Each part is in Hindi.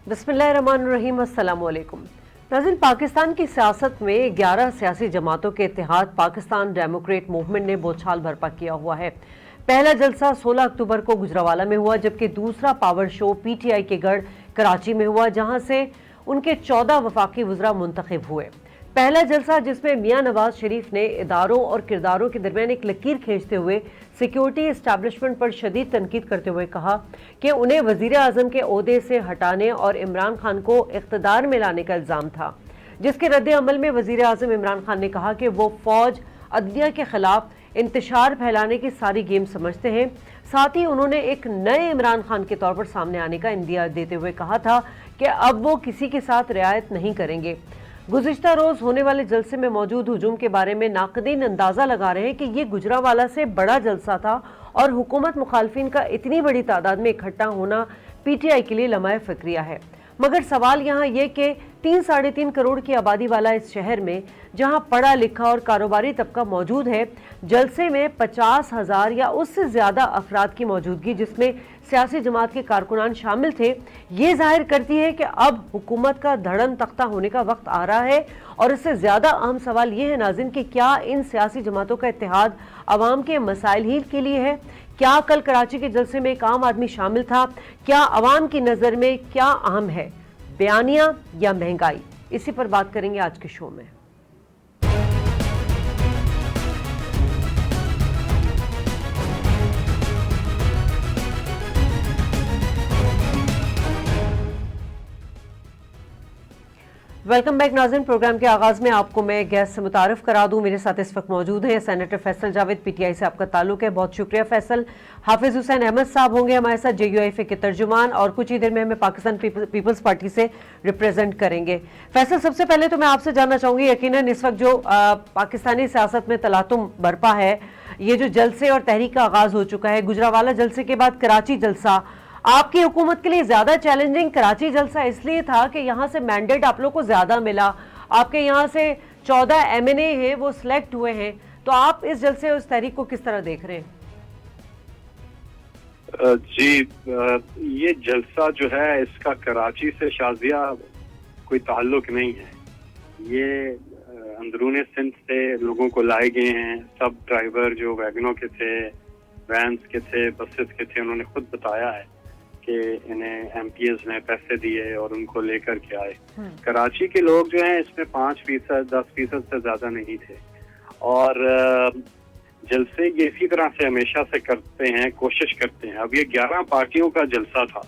बिस्मिल्लाहिर्रहमानिर्रहीम, अस्सलाम वालेकुम। नाज़रीन, पाकिस्तान की सियासत में 11 सियासी जमातों के इत्तेहाद पाकिस्तान डेमोक्रेट मूवमेंट ने बौछार बर्पा किया हुआ है। पहला जलसा 16 अक्टूबर को गुजरावाला में हुआ, जबकि दूसरा पावर शो पीटीआई के गढ़ कराची में हुआ, जहां से उनके 14 वफाकी वज़रा मुंतखब हुए। पहला जलसा, जिसमें मियां नवाज शरीफ ने इदारों और किरदारों के दरमियान एक लकीर खींचते हुए सिक्योरिटी इस्टेब्लिशमेंट पर शदीद तनकीद करते हुए कहा कि उन्हें वजीर आजम के ओहदे से हटाने और इमरान खान को इख्तदार में लाने का इल्ज़ाम था, जिसके रद्द अमल में वजीर आजम इमरान खान ने कहा कि वो फौज अदलिया के खिलाफ इंतशार फैलाने की सारी गेम समझते हैं। साथ ही उन्होंने एक नए इमरान खान के तौर पर सामने आने का इंदिया देते हुए कहा था कि अब वो किसी के साथ रियायत नहीं करेंगे। गुज़िश्ता रोज होने वाले जलसे में मौजूद हुजूम के बारे में नाक़दीन अंदाजा लगा रहे हैं कि ये गुजरावाला से बड़ा जलसा था और हुकूमत मुखालफिन का इतनी बड़ी तादाद में इकट्ठा होना पीटीआई के लिए लम्हा फ़िक्रिया है। मगर सवाल यहाँ ये कि 3-3.5 करोड़ की आबादी वाला इस शहर में, जहाँ पढ़ा लिखा और कारोबारी तबका मौजूद है, जलसे में 50,000 या उससे ज़्यादा अफराद की मौजूदगी, जिसमें सियासी जमात के कारकुनान शामिल थे, ये जाहिर करती है कि अब हुकूमत का धड़न तख्ता होने का वक्त आ रहा है। और इससे ज़्यादा अहम सवाल ये है नाज़रीन कि क्या इन सियासी जमातों का इत्तेहाद अवाम के मसाइल ही के लिए है? क्या कल कराची के जलसे में एक आम आदमी शामिल था? क्या अवाम की नज़र में क्या अहम है, बयानिया या महंगाई? इसी पर बात करेंगे आज के शो में। वेलकम बैक नाज़रीन। प्रोग्राम के आगाज़ में आपको मैं गेस्ट से मुतारफ़ करा दूं। मेरे साथ इस वक्त मौजूद हैं सेनेटर फैसल जावेद, पीटीआई से आपका ताल्लुक है, बहुत शुक्रिया फैसल। हाफिज़ हुसैन अहमद साहब होंगे हमारे साथ, JUIF के तर्जुमान, और कुछ ही देर में हमें पाकिस्तान पीपल्स पार्टी से रिप्रेजेंट करेंगे। फैसल, सबसे पहले तो मैं आपसे जानना चाहूँगी, यकीनन इस वक्त जो पाकिस्तानी सियासत में तलातुम बरपा है, ये जो जलसे और तहरीक का आगाज़ हो चुका है, गुजरावाला जलसे के बाद कराची जलसा, आपकी हुकूमत के लिए ज्यादा चैलेंजिंग कराची जलसा इसलिए था कि यहाँ से मैंडेट आप लोग को ज्यादा मिला, आपके यहाँ से 14 MNA हैं वो सिलेक्ट हुए हैं, तो आप इस जलसे और इस तहरीक को किस तरह देख रहे हैं? जी, ये जलसा जो है इसका कराची से शाजिया कोई ताल्लुक नहीं है। ये अंदरूनी सिंध से लोगों को लाए गए हैं। सब ड्राइवर जो वैगनों के थे, वैन्स के थे, बसेस के थे, उन्होंने खुद बताया है कि इन्हें MPs ने पैसे दिए और उनको लेकर के आए। कराची के लोग जो हैं इसमें 5%, 10% से ज्यादा नहीं थे। और जलसे ये इसी तरह से हमेशा से करते हैं, कोशिश करते हैं। अब ये 11 पार्टियों का जलसा था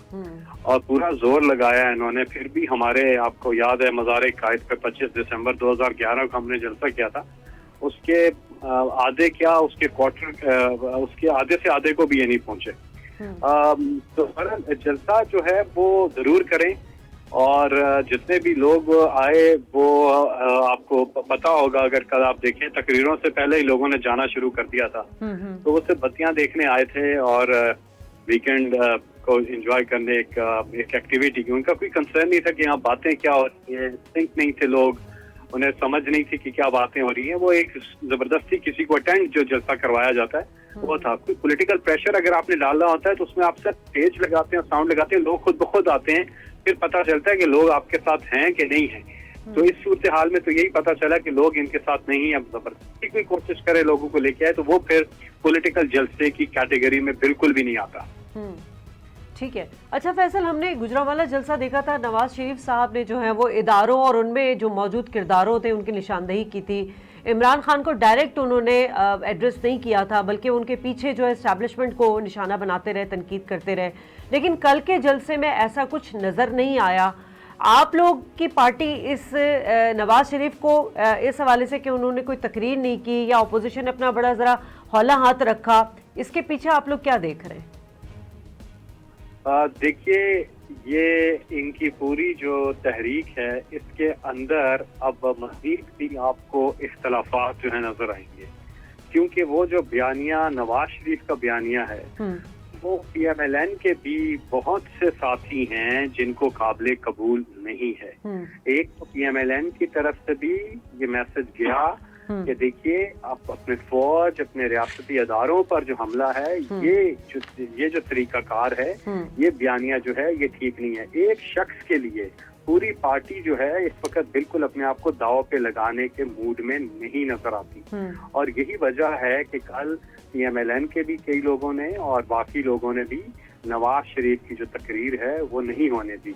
और पूरा जोर लगाया इन्होंने। फिर भी हमारे, आपको याद है, मज़ार कायद पे 25 दिसंबर 2011 को हमने जलसा किया था। उसके आधे क्या, उसके क्वार्टर, उसके आधे से आधे को भी ये नहीं पहुंचे। तो जलसा जो है वो जरूर करें, और जितने भी लोग आए वो आपको पता होगा, अगर कल आप देखें तकरीरों से पहले ही लोगों ने जाना शुरू कर दिया था। तो वो सिर्फ बत्तियां देखने आए थे और वीकेंड को एंजॉय करने एक एक्टिविटी की। उनका कोई कंसर्न नहीं था कि यहाँ बातें क्या हो रही है, सिंक नहीं थे लोग, उन्हें समझ नहीं थी कि क्या बातें हो रही हैं। वो एक जबरदस्ती किसी को अटेंड जो जलसा करवाया जाता है वो था। कोई पॉलिटिकल प्रेशर अगर आपने डालना होता है तो उसमें आप सिर्फ स्टेज लगाते हैं, साउंड लगाते हैं, लोग खुद ब खुद आते हैं, फिर पता चलता है कि लोग आपके साथ हैं कि नहीं हैं। तो इस सूरत हाल में तो यही पता चला कि लोग इनके साथ नहीं है। अब जबरदस्ती कोई कोशिश करे लोगों को लेके आए तो वो फिर पॉलिटिकल जलसे की कैटेगरी में बिल्कुल भी नहीं आता। ठीक है। अच्छा फैसल, हमने गुजरावाला जलसा देखा था, नवाज शरीफ साहब ने जो है वो इदारों और उनमें जो मौजूद किरदारों थे उनकी निशानदेही की थी। इमरान खान को डायरेक्ट उन्होंने एड्रेस नहीं किया था, बल्कि उनके पीछे जो है एस्टैब्लिशमेंट को निशाना बनाते रहे, तनकीद करते रहे। लेकिन कल के जलसे में ऐसा कुछ नज़र नहीं आया। आप लोग की पार्टी इस नवाज शरीफ को इस हवाले से कि उन्होंने कोई तकरीर नहीं की या अपोजिशन ने अपना बड़ा ज़रा हौला हाथ रखा, इसके पीछे आप लोग क्या देख रहे हैं? देखिए, ये इनकी पूरी जो तहरीक है इसके अंदर अब मज़ीद भी आपको इख्तलाफात जो है नजर आएंगे, क्योंकि वो जो बयानिया नवाज शरीफ का बयानिया है वो PMLN के भी बहुत से साथी हैं जिनको काबिल कबूल नहीं है। एक तो PMLN की तरफ से भी ये मैसेज गया कि देखिए आप अपने फौज, अपने रियासती अदारों पर जो हमला है, ये जो तरीकाकार है, ये बयानिया जो है ये ठीक नहीं है। एक शख्स के लिए पूरी पार्टी जो है इस वक्त बिल्कुल अपने आप को दांव पे लगाने के मूड में नहीं नजर आती, और यही वजह है कि कल PMLN के भी कई लोगों ने और बाकी लोगों ने भी नवाज शरीफ की जो तकरीर है वो नहीं होने दी।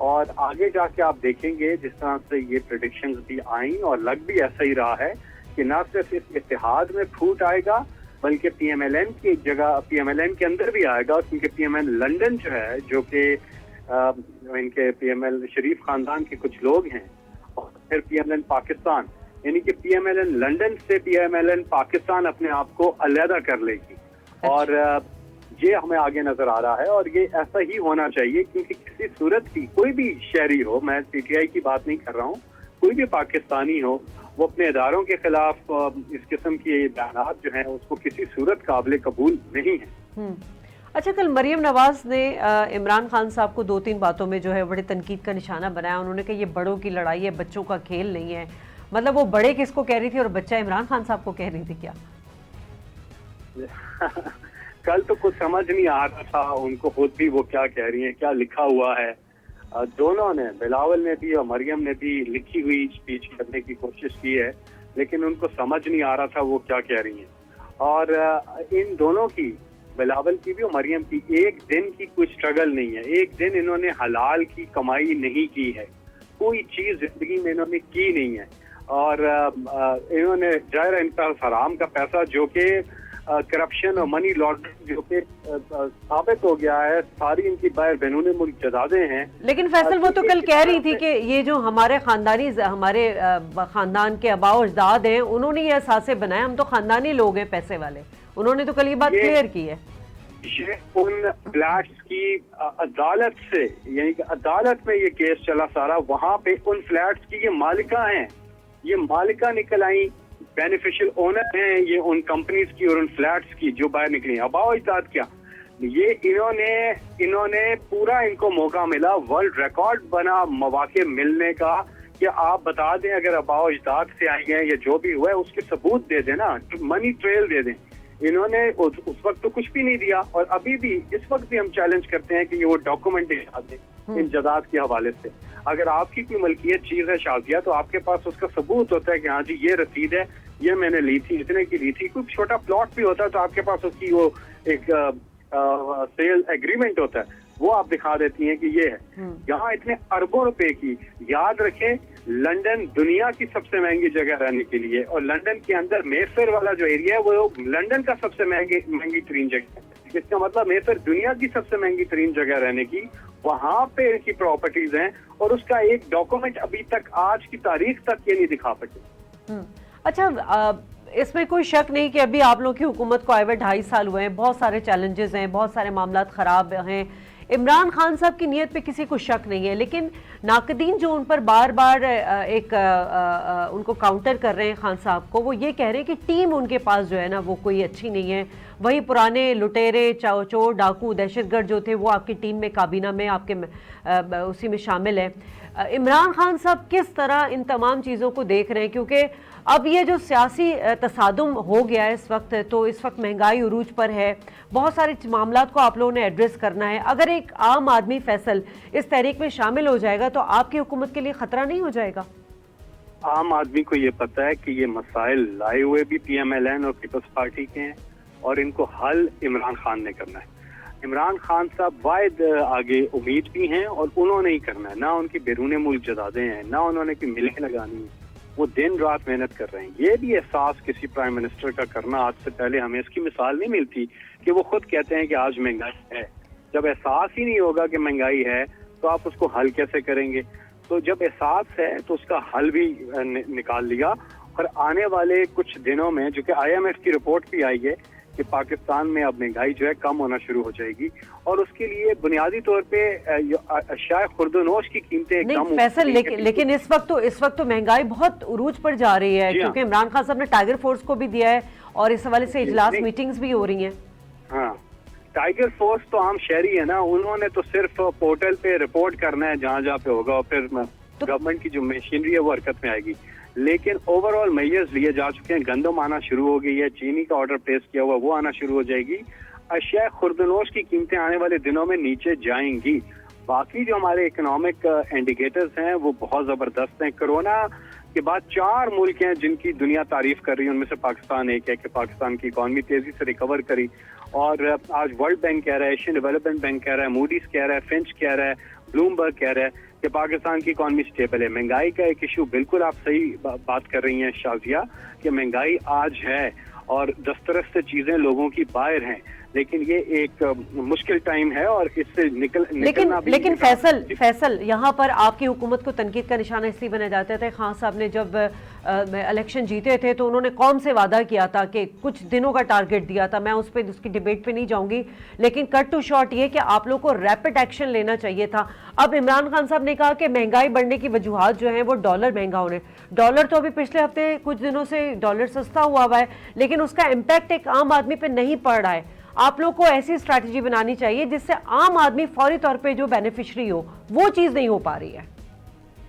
और आगे जाके आप देखेंगे जिस तरह से ये प्रेडिक्शंस भी आई और लग भी ऐसा ही रहा है कि न सिर्फ इस इत्तेहाद में फूट आएगा बल्कि PMLN की जगह PMLN के अंदर भी आएगा, क्योंकि PML लंदन जो है, जो कि इनके PML शरीफ खानदान के कुछ लोग हैं, और फिर PMLN पाकिस्तान, यानी कि PMLN लंदन से PMLN पाकिस्तान अपने आप को अलहदा कर लेगी। और ये हमें आगे नजर आ रहा है और ये ऐसा ही होना चाहिए, क्योंकि किसी सूरत की कोई भी शहरी हो, मैं PTI की बात नहीं कर रहा हूँ, कोई भी पाकिस्तानी हो, वो अपने इदारों के खिलाफ इस किस्म की बयानात जो हैं उसको किसी सूरत काबिल कबूल नहीं है। अच्छा, कल मरियम नवाज ने इमरान खान साहब को 2-3 बातों में जो है बड़े तनकीद का निशाना बनाया। उन्होंने कहा ये बड़ों की लड़ाई है, बच्चों का खेल नहीं है। मतलब वो बड़े किसको कह रही थी और बच्चा इमरान खान साहब को कह रही थी क्या? कल तो कुछ समझ नहीं आ रहा था उनको खुद भी वो क्या कह रही हैं, क्या लिखा हुआ है। दोनों ने, बिलावल ने भी और मरियम ने भी लिखी हुई स्पीच करने की कोशिश की है, लेकिन उनको समझ नहीं आ रहा था वो क्या कह रही हैं। और इन दोनों की, बिलावल की भी और मरियम की, एक दिन की कोई स्ट्रगल नहीं है। एक दिन इन्होंने हलाल की कमाई नहीं की है, कोई चीज जिंदगी में इन्होंने की नहीं है। और इन्होंने जाहिर इनका हराम का पैसा जो कि करप्शन और मनी लॉन्ड्रिंग जो कि साबित हो गया है, सारी इनकी बाहर बैरून मुल्क जदादें हैं। लेकिन फैसल वो तो कल कह रही थी कि ये जो हमारे खानदान के आबा और अजदाद हैं, उन्होंने ये असासे बनाए, हम तो खानदानी लोग हैं पैसे वाले। उन्होंने तो कल ये बात क्लियर की है। ये उन फ्लैट्स की अदालत से, यानी कि अदालत में ये केस चला सारा, वहां पे उन फ्लैट्स की ये मालिका हैं, ये मालिका निकल आई, बेनिफिशियल ओनर हैं ये उन कंपनीज की और उन फ्लैट्स की जो बाहर निकली। अबाओ इजाद क्या, ये इन्होंने पूरा, इनको मौका मिला, वर्ल्ड रिकॉर्ड बना मौके मिलने का कि आप बता दें अगर अबाओ इजाद से आई हैं या जो भी हुआ है उसके सबूत दे दें ना, मनी ट्रेल दे दें। इन्होंने उस वक्त तो कुछ भी नहीं दिया, और अभी भी इस वक्त भी हम चैलेंज करते हैं कि ये वो डॉक्यूमेंट दिखा दें इन जदाद के हवाले से। अगर आपकी कोई मलकियत चीज है शाजिया, तो आपके पास उसका सबूत होता है कि हाँ जी ये रसीद है, ये मैंने ली थी, इतने की ली थी। कोई छोटा प्लॉट भी होता है तो आपके पास उसकी वो एक सेल एग्रीमेंट होता है, वो आप दिखा देती हैं कि ये है। यहाँ इतने अरबों रुपए की, याद रखें लंदन दुनिया की सबसे महंगी जगह रहने के लिए, और लंदन के अंदर मेफेयर वाला जो एरिया है वो लंदन का सबसे महंगी तरीन जगह है। इसका मतलब मेफेयर दुनिया की सबसे महंगी तरीन जगह रहने की, वहां पे इनकी प्रॉपर्टीज हैं, और उसका एक डॉक्यूमेंट अभी तक, आज की तारीख तक ये नहीं दिखा सके। अच्छा, इसमें कोई शक नहीं कि अभी आप लोगों की हुकूमत को आए हुए 2.5 साल हुए हैं, बहुत सारे चैलेंजेस हैं, बहुत सारे मामला खराब हैं। इमरान खान साहब की नीयत पे किसी को शक नहीं है, लेकिन नाकदीन जो उन पर बार बार उनको काउंटर कर रहे हैं खान साहब को, वो ये कह रहे हैं कि टीम उनके पास जो है ना वो कोई अच्छी नहीं है। वही पुराने लुटेरे, चोर, डाकू, दहशतगर्द जो थे वो आपकी टीम में, काबीना में, आपके उसी में शामिल है। इमरान खान साहब किस तरह इन तमाम चीज़ों को देख रहे हैं, क्योंकि अब ये जो सियासी तसादुम हो गया है इस वक्त, तो इस वक्त महंगाई उरूज पर है, बहुत सारे मामलात को आप लोगों ने एड्रेस करना है। अगर एक आम आदमी फैसल इस तहरीक में शामिल हो जाएगा तो आपकी हुकूमत के लिए खतरा नहीं हो जाएगा? आम आदमी को ये पता है कि ये मसाइल लाए हुए भी PMLN और पीपल्स पार्टी के हैं, और इनको हल इमरान खान ने करना है। इमरान खान साहब वायद आगे उम्मीद भी हैं और उन्होंने ही करना है, ना उनकी बैरून मुल्क जदादें हैं, ना उन्होंने की मिलें लगानी है, वो दिन रात मेहनत कर रहे हैं। ये भी एहसास किसी प्राइम मिनिस्टर का करना, आज से पहले हमें इसकी मिसाल नहीं मिलती कि वो खुद कहते हैं कि आज महंगाई है। जब एहसास ही नहीं होगा कि महंगाई है तो आप उसको हल कैसे करेंगे? तो जब एहसास है तो उसका हल भी निकाल लिया, और आने वाले कुछ दिनों में, जो कि IMF की रिपोर्ट भी आई है कि पाकिस्तान में अब महंगाई जो है कम होना शुरू हो जाएगी, और उसके लिए बुनियादी तौर पे अशिया खुर्दनोश की कीमतें कम। फैसल, लेकिन इस वक्त तो महंगाई बहुत उरूज पर जा रही है, क्योंकि इमरान खान साहब ने टाइगर फोर्स को भी दिया है और इस हवाले से इजलास मीटिंग्स भी हो रही हैं। हाँ, टाइगर फोर्स तो आम शहरी है ना, उन्होंने तो सिर्फ पोर्टल पे रिपोर्ट करना है जहाँ जहाँ पे होगा, और फिर गवर्नमेंट की जो मशीनरी है वो हरकत में आएगी। लेकिन ओवरऑल मेजर्स लिए जा चुके हैं। गंदम आना शुरू हो गई है, चीनी का ऑर्डर प्लेस किया हुआ वो आना शुरू हो जाएगी। अशिया खुर्दनोश की कीमतें आने वाले दिनों में नीचे जाएंगी। बाकी जो हमारे इकोनॉमिक इंडिकेटर्स हैं वो बहुत जबरदस्त हैं। कोरोना के बाद 4 मुल्क हैं जिनकी दुनिया तारीफ कर रही है, उनमें से पाकिस्तान एक है कि पाकिस्तान की इकॉनमी तेजी से रिकवर करी। और आज वर्ल्ड बैंक कह रहा है, एशियन डेवलपमेंट बैंक कह रहा है, मूडीज कह रहा है, फिंच कह रहा है, ब्लूमबर्ग कह रहा है कि पाकिस्तान की इकॉनमी स्टेबल है। महंगाई का एक इशू, बिल्कुल आप सही बात कर रही हैं शाजिया, कि महंगाई आज है और दस्तरस से चीजें लोगों की बाहर हैं, लेकिन ये एक मुश्किल टाइम है और इससे लेकिन फैसल यहाँ पर आपकी हुकूमत को तनकीद का निशाना इसलिए बना जाता था। खान साहब ने जब इलेक्शन जीते थे तो उन्होंने कौम से वादा किया था कि कुछ दिनों का टारगेट दिया था। मैं उसकी डिबेट पे नहीं जाऊंगी, लेकिन कट टू शॉर्ट ये कि आप लोग को रैपिड एक्शन लेना चाहिए था। अब इमरान खान साहब ने कहा कि महंगाई बढ़ने की वजूहात जो है वो डॉलर महंगा होने। डॉलर तो अभी पिछले हफ्ते कुछ दिनों से डॉलर सस्ता हुआ है, लेकिन उसका इम्पैक्ट एक आम आदमी पे नहीं पड़ रहा है। आप लोग को ऐसी स्ट्रैटेजी बनानी चाहिए जिससे आम आदमी फौरी तौर पे जो बेनिफिशियरी हो, वो चीज नहीं हो पा रही है।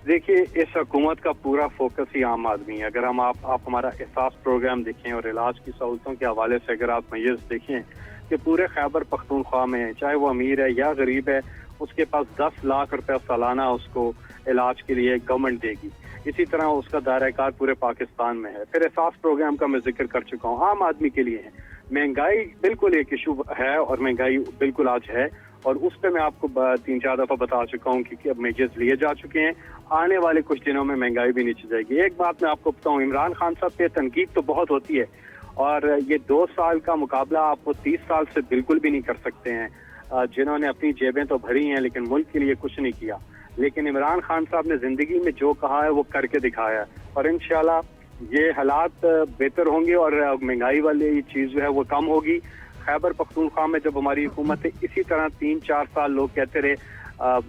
देखिए, इस हुकूमत का पूरा फोकस ही आम आदमी है। अगर हम आप हमारा एहसास प्रोग्राम देखें और इलाज की सहूलतों के हवाले से अगर आप मैयज देखें कि पूरे खैबर पख्तूनख्वा में चाहे वो अमीर है या गरीब है, उसके पास 10 लाख रुपया सालाना उसको इलाज के लिए गवर्नमेंट देगी। इसी तरह उसका दायरा कार पूरे पाकिस्तान में है। फिर एहसास प्रोग्राम का मैं जिक्र कर चुका हूँ, आम आदमी के लिए है। महंगाई बिल्कुल एक इशू है और महंगाई बिल्कुल आज है, और उस पर मैं आपको 3-4 दफा बता चुका हूँ कि अब मेजर्स लिए जा चुके हैं। आने वाले कुछ दिनों में महंगाई भी नीचे जाएगी। एक बात मैं आपको बताऊँ, इमरान खान साहब पे तनकीद तो बहुत होती है, और ये 2 साल का मुकाबला आपको 30 साल से बिल्कुल भी नहीं कर सकते हैं, जिन्होंने अपनी जेबें तो भरी हैं लेकिन मुल्क के लिए कुछ नहीं किया। लेकिन इमरान खान साहब ने जिंदगी में जो कहा है वो करके दिखाया है, और इंशाल्लाह ये हालात बेहतर होंगे और महंगाई वाली चीज जो है वो कम होगी। खैबर पख्तूनख्वा में जब हमारी हुकूमत है, इसी तरह 3-4 साल लोग कहते रहे,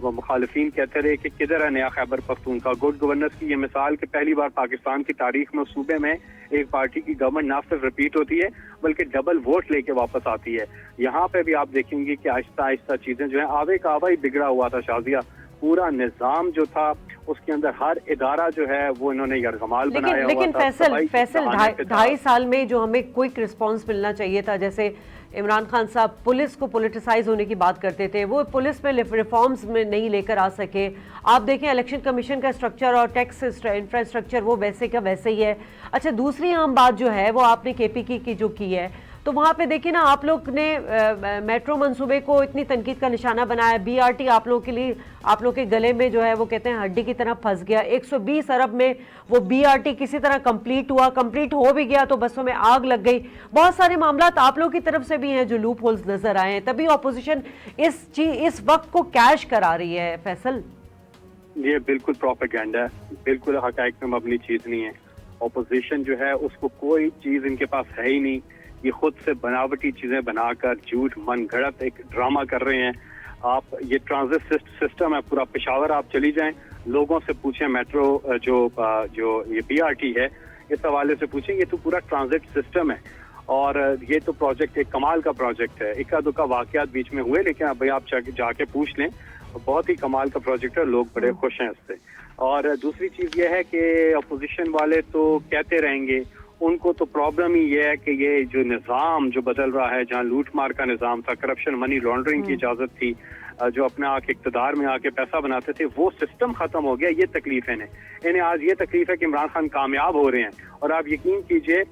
मुखालिफिन कहते रहे कि किधर है नया खैबर पख्तूनख्वा। गुड गवर्नेंस की ये मिसाल कि पहली बार पाकिस्तान की तारीख में सूबे में एक पार्टी की गवर्नमेंट ना सिर्फ रिपीट होती है बल्कि डबल वोट लेके वापस आती है। यहाँ पे भी आप देखेंगे कि आहिस्ता आहिस्ता चीजें जो है, आवे का आवा ही बिगड़ा हुआ था शाजिया। पूरा निजाम जो था उसके अंदर हर इदारा जो है वो इन्होंने यरगमाल बनाया हुआ था। लेकिन फैसल 2.5 साल में जो हमें क्विक रिस्पांस मिलना चाहिए था, जैसे इमरान खान साहब पुलिस को पॉलिटिसाइज होने की बात करते थे, वो पुलिस में रिफॉर्म्स में नहीं लेकर आ सके। आप देखें इलेक्शन कमीशन का स्ट्रक्चर और टैक्स इंफ्रास्ट्रक्चर वो वैसे का वैसे ही है। अच्छा, दूसरी आम बात जो है वो आपने केपी की जो की है, तो वहाँ पे देखिए ना, आप लोग ने मेट्रो मंसूबे को इतनी तनकीद का निशाना बनाया। बीआरटी आप लोग के लिए, आप लोग के गले में जो है वो कहते हैं हड्डी की तरह फंस गया। 120 अरब में वो बीआरटी किसी तरह कंप्लीट हो भी गया तो बसों में आग लग गई। बहुत सारे मामला आप लोग की तरफ से भी हैं जो लूप होल्स नजर आए हैं, तभी ऑपोजिशन इस वक्त को कैश करा रही है। फैसल, ये बिल्कुल प्रोपेगेंडा है, बिल्कुल हकायक में मबनी चीज नहीं है। ऑपोजिशन जो है उसको कोई चीज इनके पास है ही नहीं। ये खुद से बनावटी चीजें बनाकर झूठ मन घड़त एक ड्रामा कर रहे हैं। आप ये ट्रांजिट सिस्टम है पूरा, पेशावर आप चली जाएं, लोगों से पूछें, मेट्रो जो ये बीआरटी है इस हवाले से पूछें, ये तो पूरा ट्रांजिट सिस्टम है। और ये तो प्रोजेक्ट एक कमाल का प्रोजेक्ट है। इक्का दुक्का वाकयात बीच में हुए, लेकिन अब भाई आप जाके पूछ लें, बहुत ही कमाल का प्रोजेक्ट है, लोग बड़े खुश हैं इससे। और दूसरी चीज ये है कि अपोजिशन वाले तो कहते रहेंगे, उनको तो प्रॉब्लम ही ये है कि ये जो निज़ाम जो बदल रहा है, जहाँ लूट मार का निज़ाम था, करप्शन मनी लॉन्ड्रिंग की इजाजत थी, जो अपने आके इक़्तिदार में आके पैसा बनाते थे, वो सिस्टम खत्म हो गया। ये तकलीफ है इन्हें आज ये तकलीफ है कि इमरान खान कामयाब हो रहे हैं। और आप यकीन कीजिए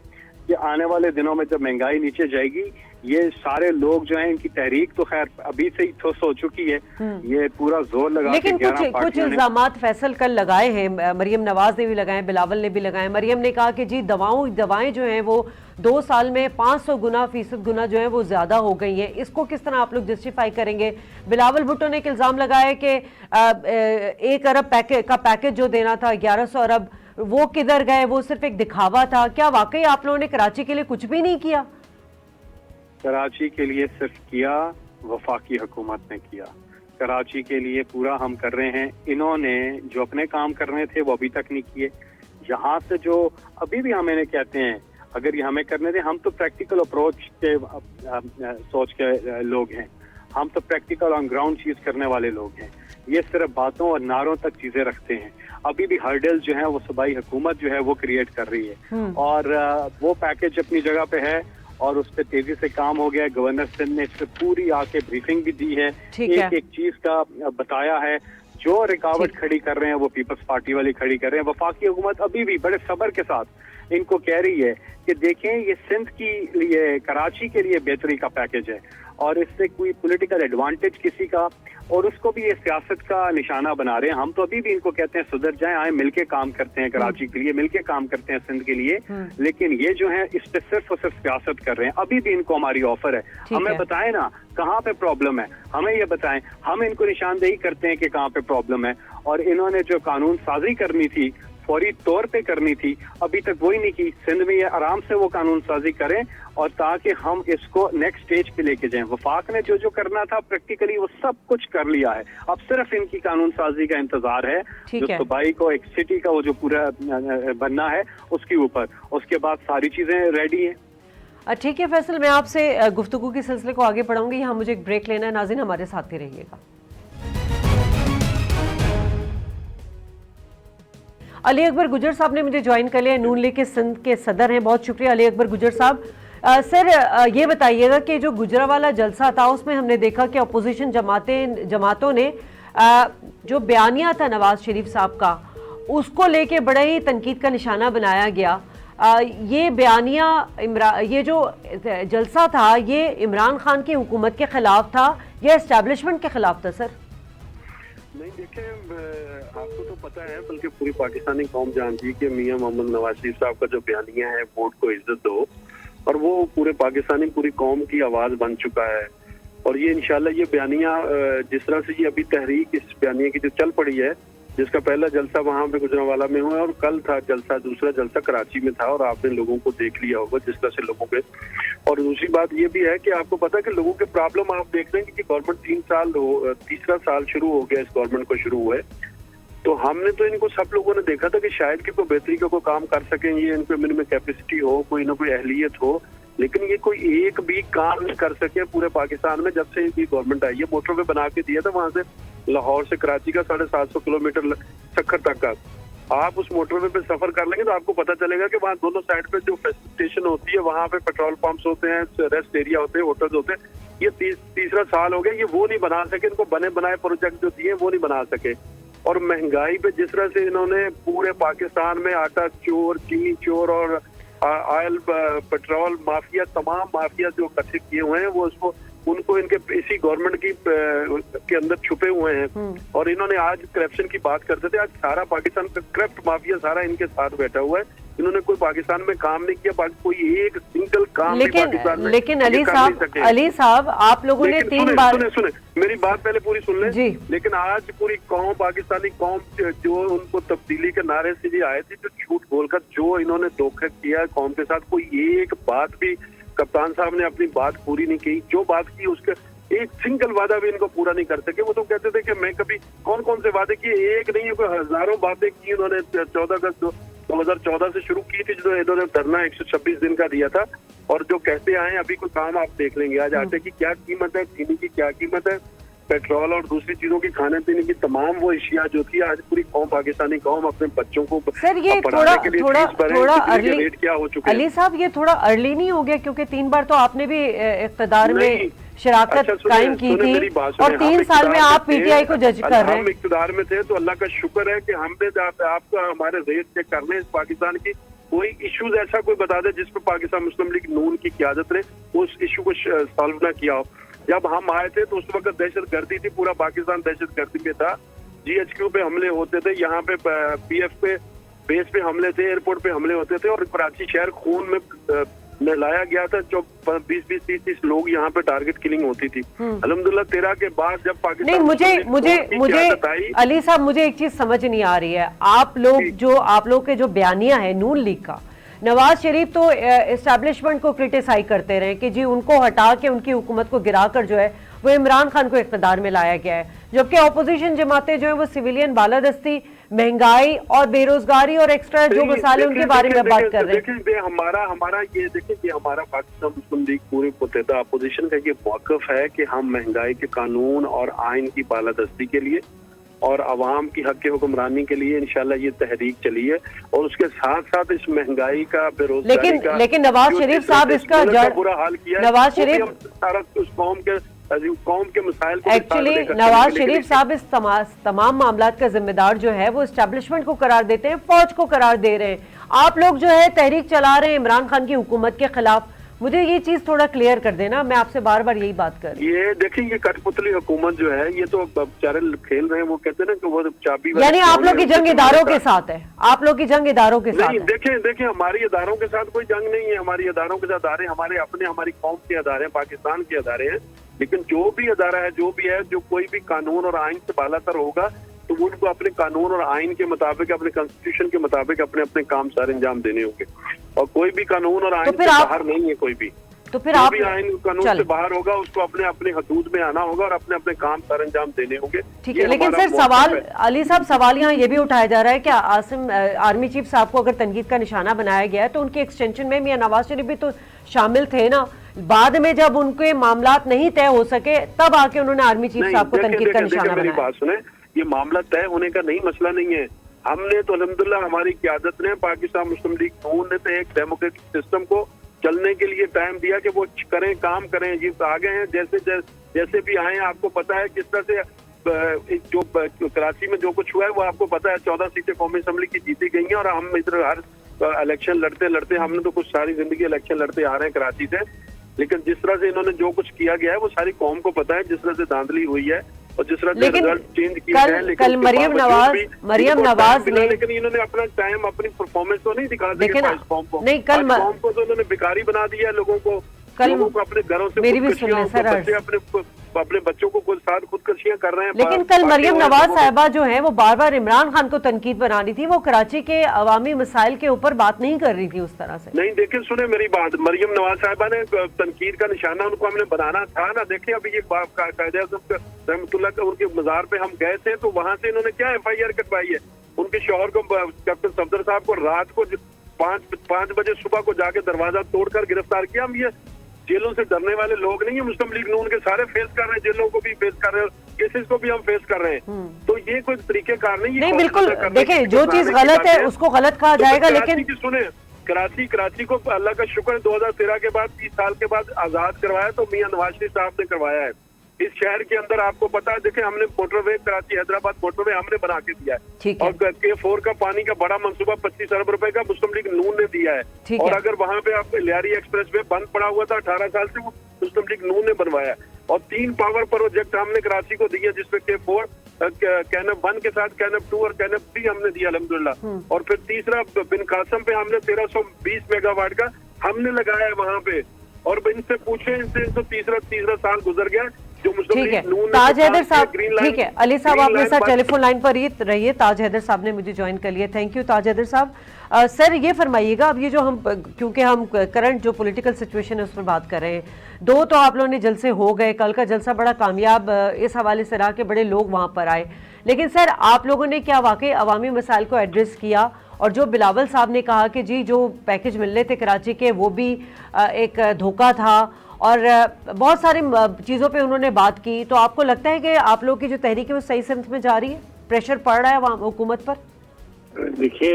कि आने वाले दिनों में जब महंगाई नीचे जाएगी, ये सारे लोग जो हैं, इनकी तहरीक तो खैर अभी से ही ठोस हो चुकी है, ये पूरा जोर लगा। लेकिन कुछ इल्जामात फैसल कल लगाए हैं, मरियम नवाज ने भी लगाए, बिलावल ने भी लगाए। मरियम ने कहा कि जी दवाएं जो हैं वो 2 साल में 500 गुना जो है वो ज्यादा हो गई हैं। इसको किस तरह आप लोग जस्टिफाई करेंगे? बिलावल भुट्टो ने एक इल्जाम लगाया कि 1 अरब का पैकेज जो देना था 1100 अरब, वो किधर गए? वो सिर्फ एक दिखावा था। क्या वाकई आप लोगों ने कराची के लिए कुछ भी नहीं किया? कराची के लिए सिर्फ किया वफाकी हुकूमत ने किया। कराची के लिए पूरा हम कर रहे हैं। इन्होंने जो अपने काम करने थे वो अभी तक नहीं किए। यहाँ से जो अभी भी हम इन्हें कहते हैं, अगर ये हमें करने दें, हम तो प्रैक्टिकल अप्रोच के सोच के लोग हैं, हम तो प्रैक्टिकल ऑन ग्राउंड चीज करने वाले लोग हैं। ये सिर्फ बातों और नारों तक चीजें रखते हैं। अभी भी हर्डल जो है वो सूबाई हुकूमत जो है वो क्रिएट कर रही है। और वो पैकेज अपनी जगह पे है और उस पर तेजी से काम हो गया है। गवर्नर सिंध ने इस पर पूरी आके ब्रीफिंग भी दी है, एक एक चीज का बताया है। जो रुकावट खड़ी कर रहे हैं वो पीपल्स पार्टी वाली खड़ी कर रहे हैं। वफाकी हुकूमत अभी भी बड़े सब्र के साथ इनको कह रही है कि देखें ये सिंध की लिए, कराची के लिए बेहतरी का पैकेज है और इससे कोई पॉलिटिकल एडवांटेज किसी का, और उसको भी ये सियासत का निशाना बना रहे हैं। हम तो अभी भी इनको कहते हैं सुधर जाएं, आए मिलके काम करते हैं कराची के लिए, मिलके काम करते हैं सिंध के लिए, लेकिन ये जो है इस पे सिर्फ और सिर्फ सियासत कर रहे हैं। अभी भी इनको हमारी ऑफर है, हमें बताएं ना कहाँ पे प्रॉब्लम है, हमें ये बताएं। हम इनको निशानदेही करते हैं कि कहाँ पे प्रॉब्लम है, और इन्होंने जो कानून साजी करनी थी फौरी तौर पे करनी थी, अभी तक वही नहीं की। सिंध में ये आराम से वो कानून साजी करें और ताकि हम इसको नेक्स्ट स्टेज पे लेके जाएं। वफाक ने जो जो करना था प्रैक्टिकली वो सब कुछ कर लिया है, अब सिर्फ इनकी कानून साजी का इंतजार है जो सूबाई को एक सिटी का वो जो पूरा बनना है उसके ऊपर, उसके बाद सारी चीजें रेडी है। ठीक है फैसल, मैं आपसे गुफ्तगू के सिलसिले को आगे बढ़ाऊंगी। यहाँ मुझे एक ब्रेक लेना है, नाज़रीन हमारे साथ ही रहिएगा। अली अकबर गुजर साहब ने मुझे ज्वाइन कर लिया, नून लीग के सिंध के सदर हैं। बहुत शुक्रिया अली अकबर गुजर साहब। सर ये बताइएगा कि जो गुजरावाला जलसा था उसमें हमने देखा कि अपोजिशन जमातों ने जो बयानिया था नवाज शरीफ साहब का उसको लेके बड़ा ही तनकीद का निशाना बनाया गया। ये बयानिया ये जो जलसा था ये इमरान खान की हुकूमत के खिलाफ था या एस्टैब्लिशमेंट के खिलाफ था? सर नहीं, देखें आपको तो पता है, बल्कि पूरी पाकिस्तानी कौम जानती है कि मियां मोहम्मद नवाज शरीफ साहब का जो बयानिया है वोट को इज्जत दो, और वो पूरे पाकिस्तानी पूरी कौम की आवाज बन चुका है। और ये इंशाल्लाह ये बयानिया जिस तरह से ये अभी तहरीक इस बयानिया की जो चल पड़ी है, जिसका पहला जलसा वहां पे गुजरांवाला में हुआ और कल था जलसा, दूसरा जलसा कराची में था, और आपने लोगों को देख लिया होगा जिस तरह से लोगों के। और दूसरी बात ये भी है कि आपको पता है कि लोगों के प्रॉब्लम आप देख रहे हैं कि गवर्नमेंट तीसरा साल शुरू हो गया, इस गवर्नमेंट को शुरू हुए, तो हमने तो इनको सब लोगों ने देखा था कि शायद कि कोई बेहतरी का कोई काम कर सकें, ये इनके में कैपेसिटी हो, कोई ना कोई अहलियत हो, लेकिन ये कोई एक भी काम नहीं कर सके पूरे पाकिस्तान में जब से ये गवर्नमेंट आई है। मोटरवे बना के दिया था वहां से लाहौर से कराची का 750 किलोमीटर सखर तक का। आप उस मोटरवे पे सफर कर लेंगे तो आपको पता चलेगा कि वहाँ दोनों साइड पे जो स्टेशन होती है वहाँ पे पेट्रोल पंप्स होते हैं, रेस्ट एरिया होते हैं, होटल्स होते हैं। ये तीसरा साल हो गया, ये वो नहीं बना सके, इनको बने बनाए प्रोजेक्ट जो दिए वो नहीं बना सके। और महंगाई पे जिस तरह से इन्होंने पूरे पाकिस्तान में आटा चोर, चीनी चोर और ऑयल पेट्रोल माफिया, तमाम माफिया जो इकट्ठे किए हुए हैं वो उसको उनको इनके इसी गवर्नमेंट की के अंदर छुपे हुए हैं। और इन्होंने आज करप्शन की बात करते थे, आज सारा पाकिस्तान का करप्ट माफिया सारा इनके साथ बैठा हुआ है। इन्होंने कोई पाकिस्तान में काम नहीं किया, कोई एक सिंगल काम पाकिस्तान में। लेकिन अली साहब आप लोगों ने 3 बार सुने मेरी बात पहले पूरी सुन ले। लेकिन आज पूरी कौम, पाकिस्तानी कौम जो उनको तब्दीली के नारे से भी आए थे, जो झूठ बोलकर जो इन्होंने धोखा किया कौम के साथ, कोई एक बात भी कप्तान साहब ने अपनी बात पूरी नहीं की। जो बात की उसके एक सिंगल वादा भी इनको पूरा नहीं कर सके। वो तो कहते थे कि मैं कभी कौन कौन से वादे किए, एक नहीं कोई हजारों बातें की उन्होंने। 14 अगस्त 2014 से शुरू की थी जो इन्होंने धरना 126 दिन का दिया था, और जो कहते आए अभी कोई काम आप देख लेंगे। आज आटे की क्या कीमत है, चीनी की क्या कीमत है, पेट्रोल और दूसरी चीजों की, खाने पीने की तमाम वो अशिया जो थी, आज पूरी कौम, पाकिस्तानी कौम अपने बच्चों को सर ये थोड़ा अर्ली क्या हो चुका है। अली साहब ये थोड़ा अर्ली नहीं हो गया? क्योंकि 3 बार तो आपने भी इख्तिदार में शराकत कायम की थी और 3 साल में आप पीटीआई को जज कर रहे हैं। हम इख्तिदार में थे तो अल्लाह का शुक्र है कि हमने आपका हमारे रेट चेक करने इस पाकिस्तान की कोई इश्यूज ऐसा कोई बता दे जिस पर पाकिस्तान मुस्लिम लीग नून की क़यादत ने उस इशू को सॉल्व न किया हो। जब हम आए थे तो उस वक्त दहशत गर्दी थी, पूरा पाकिस्तान दहशत गर्दी में था। GHQ पे हमले होते थे, यहाँ पे PF पे बेस पे हमले थे, एयरपोर्ट पे हमले होते थे, और कराची शहर खून में नहलाया गया था। जो 20-30 लोग यहाँ पे टारगेट किलिंग होती थी। अल्हम्दुलिल्लाह 13 के बाद जब पाकिस्तान मुझे अली साहब मुझे एक चीज समझ नहीं आ रही है। आप लोग के जो बयानिया है नून लीग का, नवाज शरीफ तो एस्टैब्लिशमेंट को क्रिटिसाइज करते रहे कि जी उनको हटा के उनकी हुकूमत को गिराकर जो है वो इमरान खान को इख्तिदार में लाया गया है, जबकि अपोजिशन जमातें जो है वो सिविलियन बालादस्ती, महंगाई और बेरोजगारी और एक्स्ट्रा जो मसाले उनके बारे में बात कर रहे हैं। देखिए हमारा ये देखिए कि हमारा पाकिस्तान मुस्लिम लीग पूरे मुत्तहिदा अपोजिशन का ये मौक़िफ़ है कि हम महंगाई के कानून और आइन की बालादस्ती के लिए और आवाम की हक की हुक्मरानी के लिए इंशाल्लाह ये तहरीक चली है। और उसके साथ साथ इस महंगाई का, बेरोजगारी का, लेकिन नवाज शरीफ साहब इसका बुरा हाल किया है। नवाज शरीफ सारा उस कौम के मसाइल को एक्चुअली नवाज शरीफ साहब इस तमाम मामलात का जिम्मेदार जो है वो एस्टेब्लिशमेंट को करार देते हैं, फौज को करार दे रहे हैं। आप लोग जो है तहरीक चला रहे हैं इमरान खान की हुकूमत के खिलाफ। मुझे ये चीज थोड़ा क्लियर कर देना, मैं आपसे बार बार यही बात कर रही हूँ। ये देखिए, ये कठपुतली हुकूमत जो है, ये तो बेचारे खेल रहे हैं। वो कहते हैं ना कि वो चाबी, यानी आप लोग की जंग इदारों के साथ है, आप लोग की जंग इदारों के साथ है। देखिए हमारी इदारों के साथ कोई जंग नहीं है। हमारी इदारों के साथ अदारे हमारे अपने, हमारी कौम के अदारे, पाकिस्तान के अदारे हैं। लेकिन जो भी अदारा है, जो भी है, जो कोई भी कानून और आइन से बालातर होगा तो वो उनको अपने कानून और आइन के मुताबिक, अपने कॉन्स्टिट्यूशन के मुताबिक अपने अपने काम सारे अंजाम देने होंगे। और कोई भी कानून और आइन से बाहर नहीं है कोई भी। तो फिर आप भी आइन कानून से बाहर होगा उसको अपने अपने हदूद में आना होगा और अपने अपने काम सर अंजाम देने होंगे। ठीक है, लेकिन सर सवाल अली साहब, सवाल यहाँ ये भी उठाया जा रहा है कि आसिम आर्मी चीफ साहब को अगर तनकीद का निशाना बनाया गया है तो उनके एक्सटेंशन में मियां नवाज शरीफ भी तो शामिल थे ना। बाद में जब उनके मामलात नहीं तय हो सके तब आके उन्होंने आर्मी चीफ साहब को तनकीद का निशाना बनाया। बात सुने, ये मामला तय होने का नहीं, मसला नहीं है। हमने तो अल्हम्दुलिल्लाह हमारी क़यादत ने, पाकिस्तान मुस्लिम लीग नून ने तो एक डेमोक्रेटिक सिस्टम को चलने के लिए टाइम दिया कि वो करें, काम करें। ये आगे हैं, जैसे भी आए। आपको पता है किस तरह से जो कराची में जो कुछ हुआ है वो आपको पता है। 14 सीटें कौमी असम्बली की जीती गई हैं और हम इधर हर इलेक्शन लड़ते हमने तो कुछ सारी जिंदगी इलेक्शन लड़ते आ रहे हैं कराची से। लेकिन जिस तरह से इन्होंने जो कुछ किया गया है वो सारी कौम को पता है, जिस तरह से धांधली हुई है और जिस तरह से रिजल्ट चेंज किए गए। कल मरियम नवाज ने, लेकिन इन्होंने अपना टाइम, अपनी परफॉर्मेंस तो नहीं दिखा दी कौम को। नहीं, कल कौम को तो उन्होंने बेकारी बना दिया है। लोगों को अपने घरों से मेरी भी सुनने सर, अपने बच्चों को खुदकुशियां कर रहे हैं। लेकिन कल मरियम नवाज साहिबा जो है वो बार बार इमरान खान को तनकीद बना रही थी, वो कराची के अवामी मसाइल के ऊपर बात नहीं कर रही थी उस तरह से। नहीं, देखिए सुने मेरी बात, मरियम नवाज साहिबा ने तनकीद का निशाना उनको हमने बनाना था ना। देखिए अभी ये रहमतुल्लाह का उनके मजार पे हम गए थे तो वहां से इन्होंने क्या FIR कटवाई है। उनके शौहर को, कैप्टन सफदर साहब को रात को 5 बजे सुबह को जाके दरवाजा तोड़कर गिरफ्तार किया। हम ये जेलों से डरने वाले लोग नहीं है। मुस्लिम लीग नून के सारे फेस कर रहे हैं, जेलों को भी फेस कर रहे हैं, केसेस को भी हम फेस कर रहे हैं। तो ये कोई तरीकेकार नहीं। बिल्कुल देखिए, जो चीज गलत है उसको गलत कहा जाएगा। लेकिन सुने, कराची को अल्लाह का शुक्र 2013 के बाद 30 साल के बाद आजाद करवाया तो मियां नवाज शरीफ साहब ने करवाया है। इस शहर के अंदर आपको पता है, देखिए हमने मोटरवे, कराची हैदराबाद मोटरवे हमने बना के दिया है। और K4 का पानी का बड़ा मंसूबा 25 अरब रुपए का मुस्लिम लीग नून ने दिया है। और अगर वहां पे आप लियारी एक्सप्रेस वे बंद पड़ा हुआ था 18 साल से, वो मुस्लिम लीग नून ने बनवाया। और 3 पावर प्रोजेक्ट हमने कराची को दिया, जिसमें K4 कैनब 1 के साथ कैनब 2 और कैनब 3 हमने दिया अल्हम्दुलिल्लाह। और फिर तीसरा बिन कासम पे हमने 1320 मेगावाट का हमने लगाया है वहां पे। और इनसे पूछे, इनसे तीसरा साल गुजर गया। ठीक है ताज हैदर साहब, ठीक है अली साहब आप मेरे साथ टेलीफोन लाइन पर ही रहिए। ताज हैदर साहब ने मुझे ज्वाइन कर लिया, थैंक यू ताज हैदर साहब। सर ये फरमाइएगा, अब ये जो हम, क्योंकि हम करंट जो पॉलिटिकल सिचुएशन है उस पर बात कर रहे हैं, 2 तो आप लोगों ने जलसे हो गए, कल का जलसा बड़ा कामयाब इस हवाले से रहा कि बड़े लोग वहाँ पर आए। लेकिन सर आप लोगों ने क्या वाकई अवामी मसाइल को एड्रेस किया? और जो बिलावल साहब ने कहा कि जी जो पैकेज मिल रहे थे कराची के वो भी एक धोखा था और बहुत सारी चीज़ों पे उन्होंने बात की, तो आपको लगता है कि आप लोग की जो तहरीक है वो सही सिमत में जा रही है? प्रेशर पड़ रहा है वहाँ हुकूमत पर? देखिए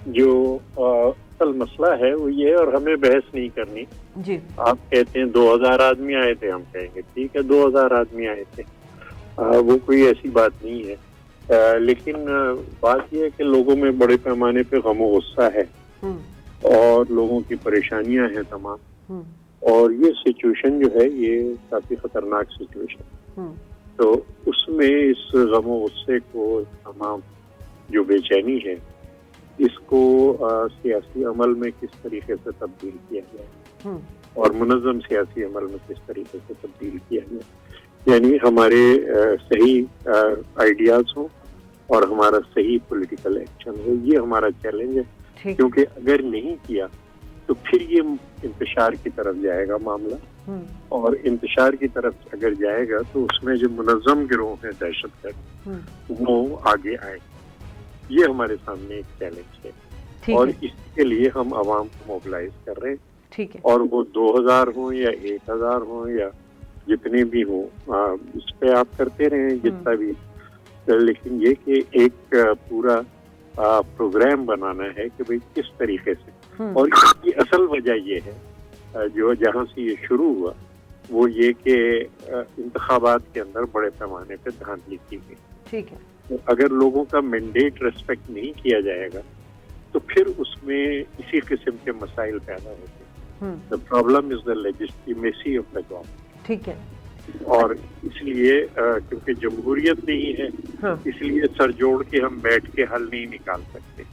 जो असल मसला है वो ये है, और हमें बहस नहीं करनी जी। आप कहते हैं 2000 आदमी आए थे, हम कहेंगे ठीक है 2000 आदमी आए थे, वो कोई ऐसी बात नहीं है। लेकिन बात यह है कि लोगों में बड़े पैमाने पे गम गुस्सा है और लोगों की परेशानियां हैं तमाम, और ये सिचुएशन जो है ये काफी खतरनाक सिचुएशन। तो उसमें इस गम गुस्से को, तमाम जो बेचैनी है, इसको सियासी अमल में किस तरीके से तब्दील किया जाए और मुनज़्ज़म सियासी अमल में किस तरीके से तब्दील किया जाए, यानी हमारे सही आइडियाज हो और हमारा सही पॉलिटिकल एक्शन हो, ये हमारा चैलेंज है। क्योंकि अगर नहीं किया तो फिर ये इंतशार की तरफ जाएगा मामला, और इंतशार की तरफ अगर जाएगा तो उसमें जो मुनज़्ज़म गिरोह है दहशतगर्द वो आगे आए। ये हमारे सामने एक चैलेंज है और इसके लिए हम आवाम को मोबिलाइज कर रहे हैं। ठीक है। और वो 2000 हो या 1000 हो या जितने भी हो, इस पे आप करते रहें जितना भी लेकिन ये कि एक पूरा प्रोग्राम बनाना है कि भाई किस तरीके से, और इसकी असल वजह ये है जो जहाँ से ये शुरू हुआ वो ये कि इंतखाबात के अंदर बड़े पैमाने पे धांधली की गई। ठीक है। तो अगर लोगों का मैंडेट रेस्पेक्ट नहीं किया जाएगा तो फिर उसमें इसी किस्म के मसाइल पैदा होते हैं। The problem is the legitimacy of the government. ठीक है। और इसलिए क्योंकि जमहूरियत नहीं है, हाँ। इसलिए सर जोड़ के हम बैठ के हल नहीं निकाल सकते,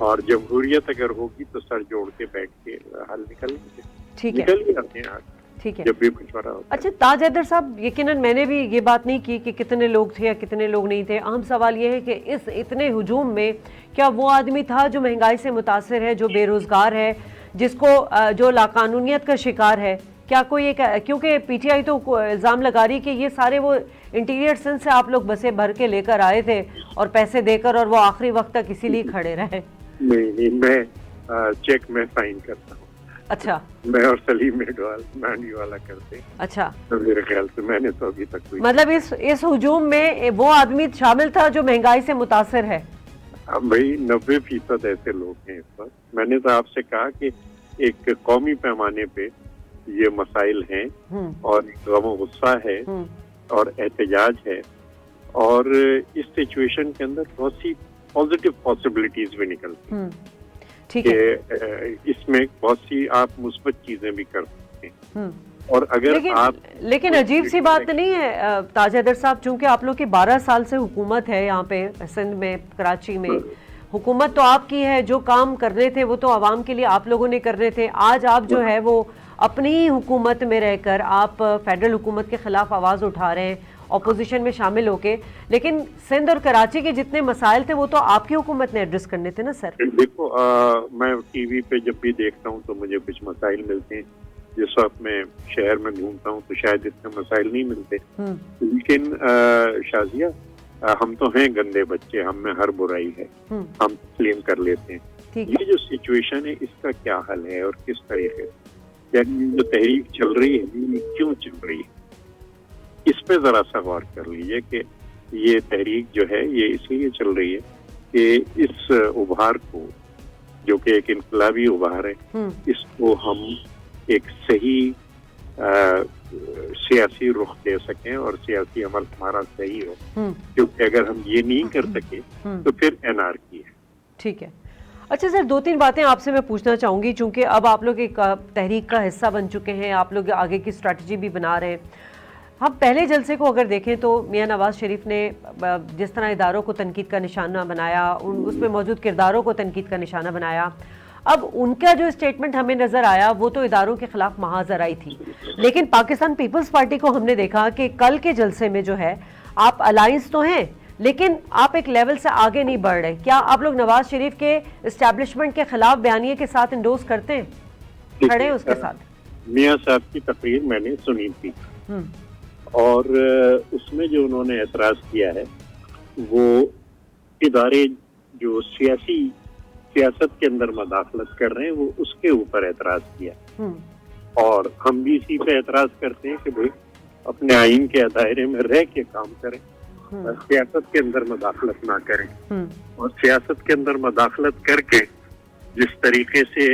और जमहूरियत अगर होगी तो सर जोड़ के बैठ के हल निकालेंगे। ठीक है। निकल ही आते हैं आज ठीक है। जब भी मशवरा होता है। अच्छा ताज हैदर साहब, यकीनन मैंने भी ये बात नहीं की कि कितने लोग थे या कितने लोग नहीं थे। अहम सवाल ये है कि इस इतने हुजूम में क्या वो आदमी था जो महंगाई से मुतासिर है, जो बेरोजगार है, जिसको जो लाकानूनियत का शिकार है? क्या कोई एक, क्योंकि पीटीआई तो इल्ज़ाम लगा रही कि ये सारे वो इंटीरियर सिंध से आप लोग बसें भर के लेकर आए थे और पैसे देकर, और वो आखिरी वक्त तक इसीलिए खड़े रहे। नहीं, मैं चेक में साइन करता हूँ। अच्छा। मैं और सलीम मांडी वाला करते हैं। अच्छा। तो मेरे ख्याल से मैंने तो अभी तक कोई, मतलब इस हुजूम में वो आदमी शामिल था जो महंगाई से मुतासिर है? अब भाई 90% ऐसे लोग हैं इस वक्त। मैंने तो आपसे कहा कि एक कौमी पैमाने पे ये मसाइल हैं और गम गुस्सा है और एहतजाज है, और इस सिचुएशन के अंदर बहुत सी पॉजिटिव पॉसिबिलिटीज भी निकलती हैं। ठीक है। इसमें बहुत सी आप मुस्बत चीजें भी कर सकते हैं। और अगर लेकिन अजीब सी बात नहीं है ताज हैदर साहब, चूंकि आप लोग की 12 साल से हुकूमत है यहाँ पे सिंध में, कराची में, हुकूमत तो आपकी है, जो काम करने थे वो तो आवाम के लिए आप लोगों ने करने थे। आज आप जो है वो अपनी ही हुकूमत में रहकर आप फेडरल हुकूमत के खिलाफ आवाज़ उठा रहे हैं, ऑपोजिशन में शामिल होके, लेकिन सिंध और कराची के जितने मसाइल थे वो तो आपकी हुकूमत ने एड्रेस करने थे ना सर। देखो मैं टीवी पे जब भी देखता हूँ तो मुझे कुछ मसाइल मिलते हैं, जिस वक्त मैं शहर में घूमता हूँ तो शायद इतने मसाइल नहीं मिलते। लेकिन शाजिया, हम तो हैं गंदे बच्चे, हम में हर बुराई है, हम तस्लीम कर लेते हैं। ये जो सिचुएशन है इसका क्या हल है और किस तरीके से, यानी जो तहरीक चल रही है ये क्यों चल रही है, इस पे जरा सा गौर कर लीजिए कि ये तहरीक जो है ये इसलिए चल रही है कि इस उभार को, जो कि एक इनकलाबी उभार है, इसको हम एक सही सियासी रुख दे सकें और सियासी अमल हमारा सही हो। क्योंकि अगर हम ये नहीं कर सके तो फिर एनआरकी है। ठीक है। अच्छा सर, 2-3 बातें आपसे मैं पूछना चाहूँगी, चूँकि अब आप लोग एक तहरीक का हिस्सा बन चुके हैं, आप लोग आगे की स्ट्रैटेजी भी बना रहे हैं। हम पहले जलसे को अगर देखें तो मियां नवाज शरीफ ने जिस तरह इदारों को तनकीद का निशाना बनाया, उसमें मौजूद किरदारों को तनकीद का निशाना बनाया, अब उनका जो स्टेटमेंट हमें नज़र आया वो तो इदारों के खिलाफ महाजराई थी। लेकिन पाकिस्तान पीपल्स पार्टी को हमने देखा कि कल के जलसे में जो है आप अलायंस तो हैं लेकिन आप एक लेवल से आगे नहीं बढ़ रहे। क्या आप लोग नवाज शरीफ के इस्टेब्लिशमेंट के खिलाफ बयानिए के साथ इंडोर्स करते हैं, खड़े हैं उसके साथ? मियां साहब की तकरीर मैंने सुनी थी और उसमें जो उन्होंने एतराज किया है वो इदारे जो सियासत के अंदर मदाखलत कर रहे हैं वो उसके ऊपर एतराज किया। और हम भी इसी पे एतराज करते हैं कि भाई अपने आइन के दायरे में रह के काम करें, सियासत के अंदर मदाखलत ना करें। और सियासत के अंदर मदाखलत करके जिस तरीके से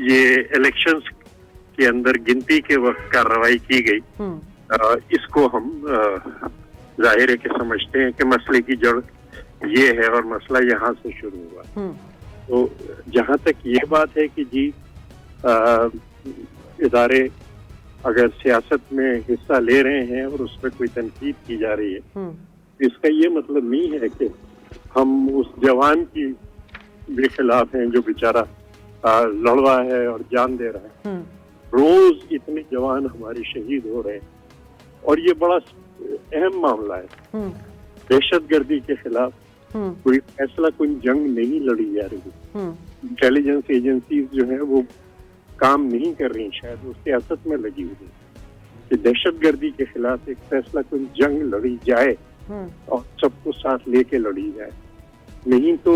ये इलेक्शंस के अंदर गिनती के वक्त कार्रवाई की गई, इसको हम जाहिर है कि समझते हैं कि मसले की जड़ ये है और मसला यहाँ से शुरू हुआ। तो जहाँ तक ये बात है कि जी इदारे अगर सियासत में हिस्सा ले रहे हैं और उस पर कोई तनकीद की जा रही है, इसका ये मतलब नहीं है कि हम उस जवान की भी खिलाफ हैं जो बेचारा लड़वा है और जान दे रहा है। रोज इतने जवान हमारे शहीद हो रहे हैं और ये बड़ा अहम मामला है। दहशतगर्दी के खिलाफ कोई फैसला, कोई जंग नहीं लड़ी जा रही। इंटेलिजेंस एजेंसीज जो है वो काम नहीं कर रही, शायद वो सियासत में लगी हुई कि दहशतगर्दी के खिलाफ एक फैसला, कोई जंग लड़ी जाए और सबको साथ लेके लड़ी जाए। नहीं तो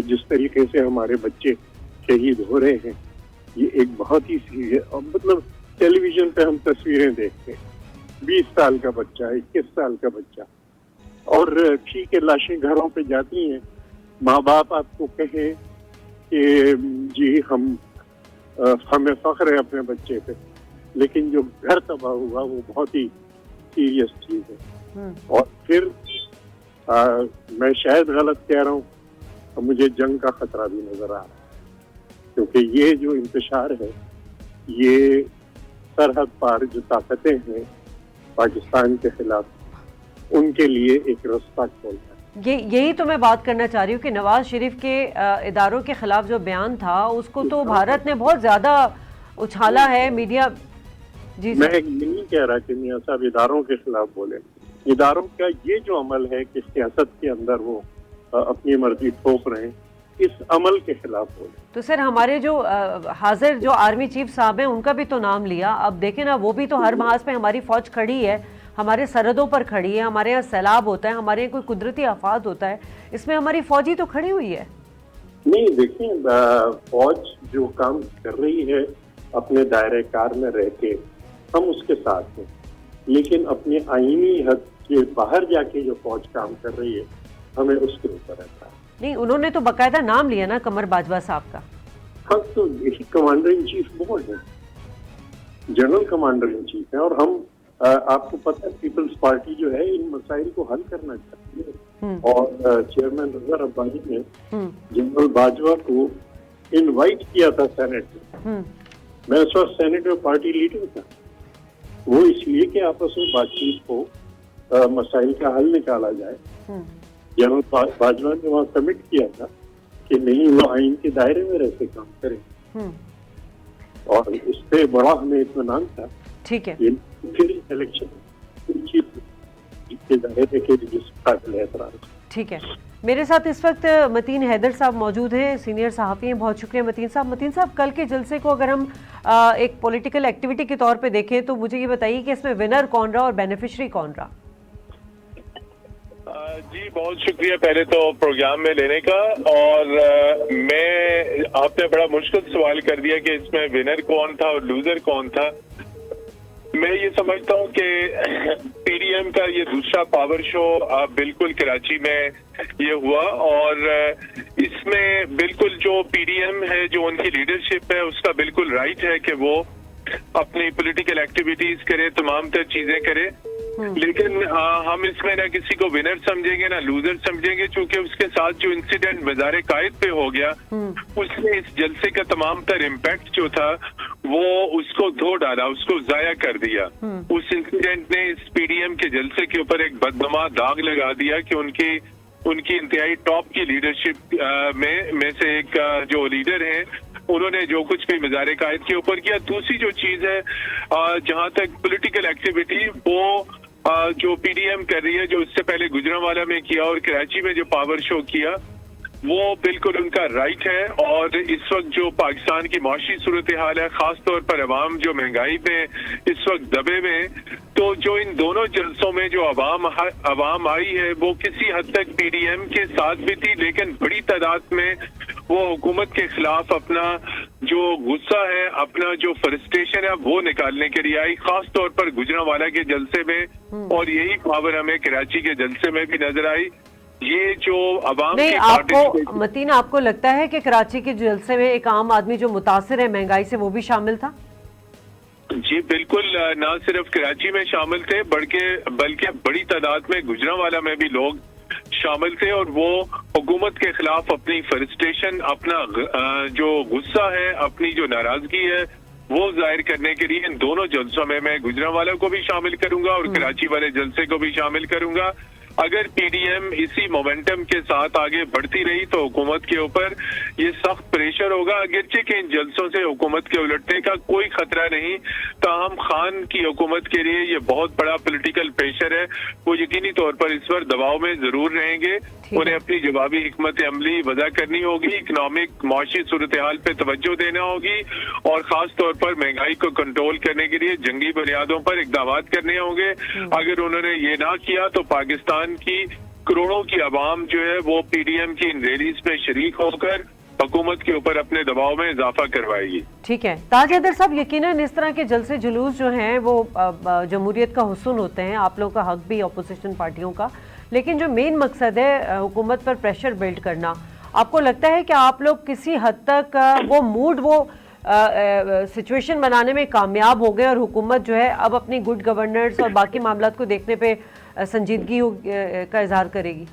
जिस तरीके से हमारे बच्चे शहीद हो रहे हैं ये एक बहुत ही मतलब टेलीविजन पे हम तस्वीरें देखते हैं, 20 साल का बच्चा, 21 साल का बच्चा, और ठीक है, लाशें घरों पे जाती हैं, माँ बाप आपको कहें कि जी हमें फख्र है अपने बच्चे पे, लेकिन जो घर तबाह हुआ वो बहुत ही सीरियस चीज है। और फिर मैं शायद गलत कह रहा हूँ, मुझे जंग का खतरा भी नजर आ रहा है, क्योंकि ये जो इंतशार है, ये सरहद पार जो ताकतें हैं पाकिस्तान के खिलाफ, उनके लिए एक रास्ता खोलता है। यही तो मैं बात करना चाह रही हूँ कि नवाज शरीफ के इदारों के खिलाफ जो बयान था उसको तो भारत ने बहुत ज्यादा उछाला है, मीडिया। जी मैं ये नहीं कह रहा कि मियां साहब इदारों के खिलाफ बोले, इदारों का ये जो अमल है कि सियासत के अंदर वो अपनी मर्जी थोप रहे हैं, इस अमल के खिलाफ बोले। तो सर हमारे जो हाजिर जो आर्मी चीफ साहब हैं उनका भी तो नाम लिया। अब देखें ना, वो भी तो हर महाज पे हमारी फौज खड़ी है, हमारे सरहदों पर खड़ी है, हमारे यहाँ सैलाब होता है, हमारे यहाँ कोई कुदरती आफात होता है, इसमें हमारी फौज ही तो खड़ी हुई है। नहीं, देखिए, फौज जो काम कर रही है अपने दायरे कार में रह के, हम उसके साथ हैं, लेकिन अपने आईनी हद के बाहर जाके जो फौज काम कर रही है, हमें उसके ऊपर रहता है। नहीं, उन्होंने तो बाकायदा नाम लिया ना कमर बाजवा साहब का। हाँ, तो यही कमांडर इन चीफ वो है, जनरल कमांडर इन चीफ है। और हम आपको पता है पीपल्स पार्टी जो है इन मसाइल को हल करना चाहती है, और चेयरमैन रजा रब्बानी ने जनरल बाजवा को इनवाइट किया था सेनेट में। मैं उस वक्त सेनेट में पार्टी लीडर था। वो इसलिए कि आपस में बातचीत हो, मसाइल का हल निकाला जाए। जनरल बाजवा ने वहाँ कमिट किया था कि नहीं, वो आइन के दायरे में रहते काम करें, और इससे बड़ा हमें इत्मीनान था। ठीक है, फिर इलेक्शन के दायरे के लिए ठीक है। मेरे साथ इस वक्त मतीन हैदर साहब मौजूद हैं, सीनियर सहाफ़ी हैं। बहुत शुक्रिया मतीन साहब। मतीन साहब, कल के जलसे को अगर हम एक पॉलिटिकल एक्टिविटी के तौर पे देखें तो मुझे ये बताइए कि इसमें विनर कौन रहा और बेनिफिशरी कौन रहा? जी, बहुत शुक्रिया पहले तो प्रोग्राम में लेने का। और आपने बड़ा मुश्किल सवाल कर दिया कि इसमें विनर कौन था और लूजर कौन था। मैं ये समझता हूँ कि पीडीएम का ये दूसरा पावर शो बिल्कुल कराची में ये हुआ, और इसमें बिल्कुल जो पीडीएम है, जो उनकी लीडरशिप है, उसका बिल्कुल राइट है कि वो अपनी पॉलिटिकल एक्टिविटीज करे, तमाम तर चीजें करे। लेकिन हम इसमें ना किसी को विनर समझेंगे ना लूजर समझेंगे, क्योंकि उसके साथ जो इंसिडेंट मज़ार कायद पे हो गया, उसने इस जलसे का तमाम तर इम्पैक्ट जो था वो उसको धो डाला, उसको जाया कर दिया। उस इंसिडेंट ने इस पीडीएम के जलसे के ऊपर एक बदनुमा दाग लगा दिया कि उनकी इंतहाई टॉप की लीडरशिप में से एक जो लीडर है, उन्होंने जो कुछ भी मज़ार कायद के ऊपर किया। दूसरी जो चीज है, जहां तक पॉलिटिकल एक्टिविटी, वो जो पीडीएम कर रही है, जो उससे पहले गुजरांवाला में किया और कराची में जो पावर शो किया, वो बिल्कुल उनका राइट है। और इस वक्त जो पाकिस्तान की माशी सूरत हाल है, खास तौर पर अवाम जो महंगाई में इस वक्त दबे में, तो जो इन दोनों जलसों में जो अवाम आई है, वो किसी हद तक पीडीएम के साथ भी थी, लेकिन बड़ी तादाद में वो हुकूमत के खिलाफ अपना जो गुस्सा है, अपना जो फ्रस्ट्रेशन है, वो निकालने के लिए आई, खास तौर पर गुजरांवाला के जलसे में। और यही पावर हमें कराची के जलसे में भी नजर आई। ये जो अवाम नहीं, आपको मतीन, आपको लगता है कि कराची के जलसे में एक आम आदमी जो मुतासिर है महंगाई से, वो भी शामिल था? जी बिल्कुल, ना सिर्फ कराची में शामिल थे, बल्कि बड़ी तादाद में गुजरांवाला में भी लोग शामिल थे, और वो हुकूमत के खिलाफ अपनी फ्रस्ट्रेशन, अपना जो गुस्सा है, अपनी जो नाराजगी है, वो जाहिर करने के लिए इन दोनों जलसों में मैं गुजरांवाला को भी शामिल करूंगा और कराची वाले जलसे को भी शामिल करूंगा। अगर पीडीएम इसी मोमेंटम के साथ आगे बढ़ती रही तो हुकूमत के ऊपर ये सख्त प्रेशर होगा। अगरचे के इन जलसों से हुकूमत के उलटने का कोई खतरा नहीं, ताहम खान की हुकूमत के लिए ये बहुत बड़ा पॉलिटिकल प्रेशर है। वो यकीनी तौर पर इस पर दबाव में जरूर रहेंगे। उन्हें अपनी जवाबी हिकमत अमली वजह करनी होगी, इकनॉमिक माशी सूरत हाल पे तवज्जो देना होगी, और खास तौर पर महंगाई को कंट्रोल करने के लिए जंगी बुनियादों पर इकदाम करने होंगे। अगर उन्होंने ये ना किया तो पाकिस्तान की करोड़ों की आवाम जो है वो पीडीएम की इन रैलीज में शरीक होकर हुकूमत के ऊपर अपने दबाव में इजाफा करवाएगी। ठीक है ताज हैदर साहब, यकीनन इस तरह के जलसे जुलूस जो हैं वो जमहूरियत का हुस्न होते हैं, आप लोगों का हक भी अपोजिशन पार्टियों का, लेकिन जो मेन मकसद है हुकूमत पर प्रेशर बिल्ड करना, आपको लगता है कि आप लोग किसी हद तक वो मूड, वो सिचुएशन बनाने में कामयाब हो गए और हुकूमत जो है अब अपनी गुड गवर्नेंस और बाकी मामलात को देखने पे संजीदगी का इजहार करेगी?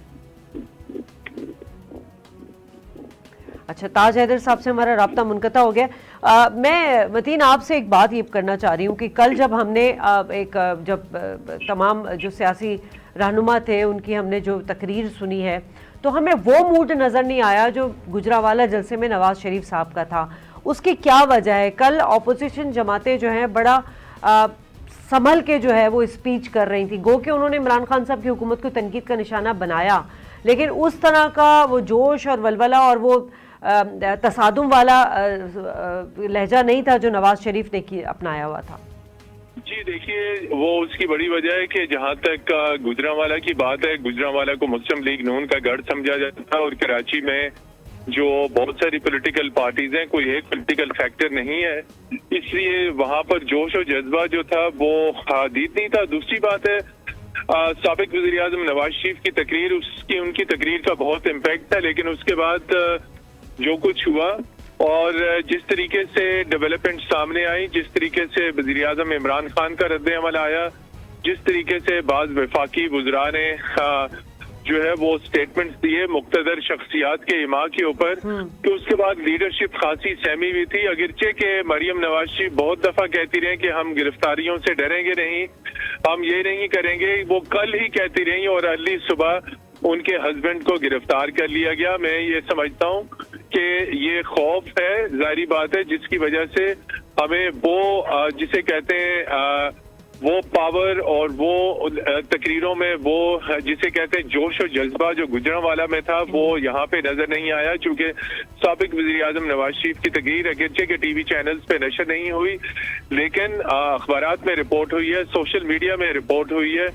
अच्छा, ताज हैदर साहब से हमारा राब्ता मुनक़ता हो गया। मैं मतीन आपसे एक बात ये करना चाह रही हूँ कि कल जब हमने जब तमाम जो सियासी रहनुमा थे उनकी हमने जो तकरीर सुनी है, तो हमें वो मूड नज़र नहीं आया जो गुजरावाला जलसे में नवाज शरीफ साहब का था। उसकी क्या वजह है? कल अपोजिशन जमातें जो हैं बड़ा संभल के जो है वो स्पीच कर रही थी, गो कि उन्होंने इमरान खान साहब की हुकूमत को तनकीद का निशाना बनाया, लेकिन उस तरह का वो जोश और वलवला और वो तसादुम वाला लहजा नहीं था जो नवाज शरीफ ने अपनाया हुआ था। जी देखिए, वो उसकी बड़ी वजह है कि जहाँ तक गुजरांवाला की बात है, गुजरांवाला को मुस्लिम लीग नून का गढ़ समझा जाता था और कराची में जो बहुत सारी पॉलिटिकल पार्टीज हैं, कोई एक पॉलिटिकल फैक्टर नहीं है, इसलिए वहाँ पर जोश और जज्बा जो था वो हादीद नहीं था। दूसरी बात है, साबिक वज़ीर आज़म नवाज शरीफ की तकरीर, उनकी तकरीर का बहुत इम्पैक्ट था, लेकिन उसके बाद जो कुछ हुआ और जिस तरीके से डेवलपमेंट सामने आई, जिस तरीके से वज़ीर आज़म इमरान खान का रद्द अमल आया, जिस तरीके से बाज़ वफाकी वज़रा ने जो है वो स्टेटमेंट्स दिए मुक्तदर शख्सियात के इमा के ऊपर, तो उसके बाद लीडरशिप खासी सहमी हुई थी। अगरचे के मरियम नवाज शरीफ बहुत दफा कहती रही कि हम गिरफ्तारियों से डरेंगे नहीं, हम ये नहीं करेंगे, वो कल ही कहती रही और अर्ली सुबह उनके हस्बैंड को गिरफ्तार कर लिया गया। मैं ये समझता हूँ कि ये खौफ है, जाहिर बात है, जिसकी वजह से हमें वो जिसे कहते हैं वो पावर और वो तकरीरों में वो जिसे कहते हैं जोश और जज्बा जो गुजरांवाला में था वो यहाँ पे नजर नहीं आया, क्योंकि साबिक वज़ीर आज़म नवाज शरीफ की तकरीर अगरचे के टीवी चैनल्स पे नशर नहीं हुई, लेकिन अखबारात में रिपोर्ट हुई है, सोशल मीडिया में रिपोर्ट हुई है।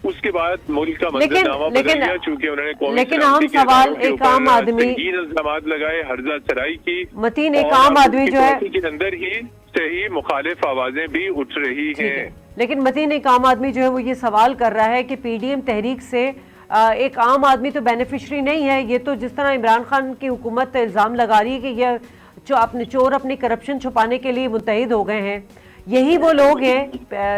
उसके बाद मुल्क का मंजरनामा बदल गया, चूंकि उन्होंने लेकिन आम सवाल, एक आम आदमी इल्जामात लगाए, हर्जा सराई की, मतीन एक आम आदमी जो है के अंदर ही सही मुखालिफ आवाजें भी उठ रही हैं। लेकिन मतीन एक आम आदमी जो है वो ये सवाल कर रहा है कि पीडीएम तहरीक से एक आम आदमी तो बेनिफिशरी नहीं है। ये तो जिस तरह इमरान खान की हुकूमत इल्ज़ाम लगा रही है कि ये चोर अपनी करप्शन छुपाने के लिए मुत्तहिद हो गए हैं, यही वो लोग हैं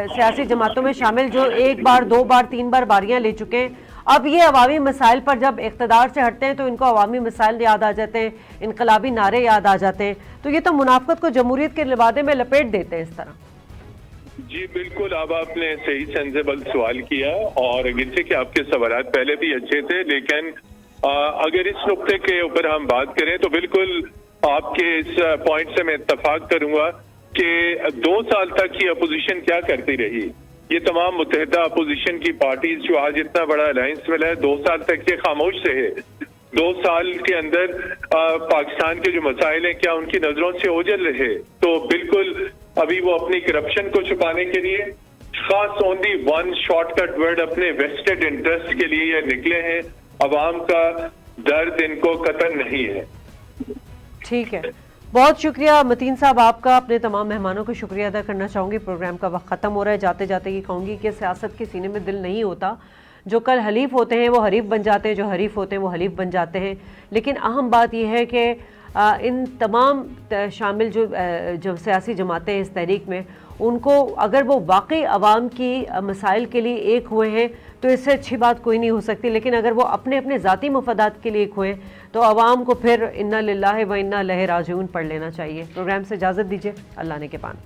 सियासी जमातों में शामिल जो एक बार, दो बार, तीन बार बारियां ले चुके हैं। अब ये अवामी मसाइल पर जब इक़्तिदार से हटते हैं तो इनको अवामी मसाइल याद आ जाते हैं, इनकलाबी नारे याद आ जाते हैं, तो ये तो मुनाफकत को जमहूरियत के लिबादे में लपेट देते हैं इस तरह। जी बिल्कुल, अब आपने सही सेंसेबल सवाल किया और अगरचे कि आपके सवाल पहले भी अच्छे थे, लेकिन अगर इस नुक्ते के ऊपर हम बात करें तो बिल्कुल आपके इस पॉइंट से मैं इत्तफाक करूंगा कि 2 साल तक की अपोजिशन क्या करती रही। ये तमाम मुत्तहिदा अपोजिशन की पार्टीज जो आज इतना बड़ा अलायंस मिला है, 2 साल तक ये खामोश रहे। 2 साल के अंदर पाकिस्तान के जो मसाइल हैं क्या उनकी नजरों से ओझल रहे? तो बिल्कुल अभी वो अपनी करप्शन को छुपाने के लिए खास ओनली वन शॉर्टकट वर्ड अपने वेस्टेड इंटरेस्ट के लिए ये निकले हैं। अवाम का दर्द इनको कतन नहीं है। ठीक है, बहुत शुक्रिया मतीन साहब आपका। अपने तमाम मेहमानों को शुक्रिया अदा करना चाहूँगी। प्रोग्राम का वक्त ख़त्म हो रहा है, जाते जाते ये कहूँगी कि सियासत के सीने में दिल नहीं होता। जो कल हलीफ होते हैं वो हरीफ बन जाते हैं, जो हरीफ होते हैं वो हलीफ बन जाते हैं। लेकिन अहम बात यह है कि इन तमाम शामिल जो सियासी जमातें हैं इस तहरीक में, उनको अगर वो वाकई अवाम की मसाइल के लिए एक हुए हैं तो इससे अच्छी बात कोई नहीं हो सकती। लेकिन अगर वो अपने अपने ज़ाती मफादात के लिए एक हुए तो अवाम को फिर इन्ना लिल्लाहि व इन्ना इलैहि राजिऊन पढ़ लेना चाहिए। प्रोग्राम से इजाज़त दीजिए, अल्लाह ने के पान।